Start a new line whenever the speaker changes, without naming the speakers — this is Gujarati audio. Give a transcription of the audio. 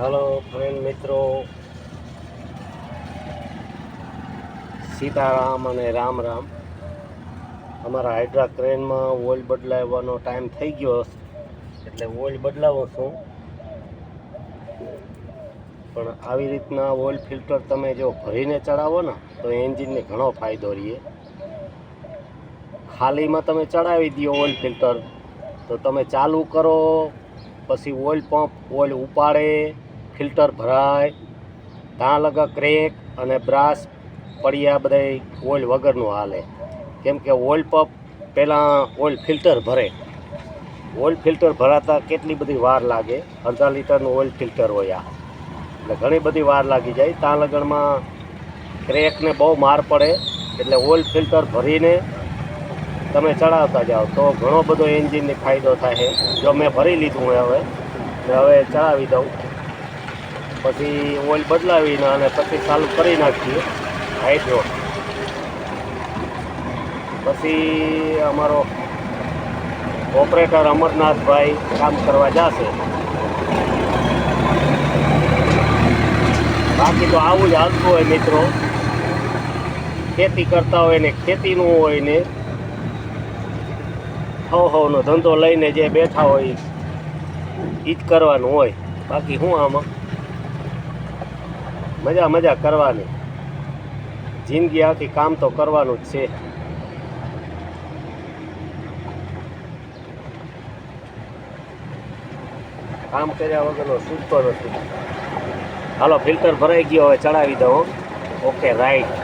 હાલો ફ્રેન્ડ મિત્રો, સીતારામ અને રામ રામ. અમારા હાઇડ્રા ક્રેનમાં ઓઇલ બદલાવવાનો ટાઈમ થઈ ગયો એટલે ઓઇલ બદલાવો છું. પણ આવી રીતના ઓઇલ ફિલ્ટર તમે જો ભરીને ચડાવો ને તો એન્જિનને ઘણો ફાયદો રહે. ખાલીમાં તમે ચડાવી દો ઓઇલ ફિલ્ટર તો તમે ચાલુ કરો પછી ઓઇલ પંપ ઓઇલ ઉપાડે, ફિલ્ટર ભરાય, ત્યાં લગા ક્રેક અને બ્રાસ પડ્યા બધા ઓઇલ વગરનું હાલે. કેમ કે ઓઇલ પંપ પહેલાં ઓઇલ ફિલ્ટર ભરે. ઓઇલ ફિલ્ટર ભરાતા કેટલી બધી વાર લાગે. અડધા લીટરનું ઓઇલ ફિલ્ટર હોય આ, એટલે ઘણી બધી વાર લાગી જાય. ત્યાં લગણમાં ક્રેકને બહુ માર પડે. એટલે ઓઇલ ફિલ્ટર ભરીને તમે ચડાવતા જાઓ તો ઘણો બધો એન્જિનને ફાયદો થાય. જો મેં ભરી લીધું હવે ચડાવી દઉં, પછી ઓઇલ બદલાવીને અને પછી ચાલુ કરી નાખીએ હાઇડ્રો. પછી અમારો ઓપરેટર અમરનાથભાઈ કામ કરવા જશે. બાકી તો આવું જ હાલતું હોય મિત્રો. ખેતી કરતા હોય ને ખેતીનું હોય ને હવનો ધંધો લઈને જે બેઠા હોય એ જ કરવાનું હોય. બાકી શું આમાં મજા કરવાની. જિંદગી આખી કામ તો કરવાનું જ છે. કામ કર્યા વગરનો સૂચતો નથી. હાલો ફિલ્ટર ભરાઈ ગયો, હવે ચડાવી દઉં. Okay right.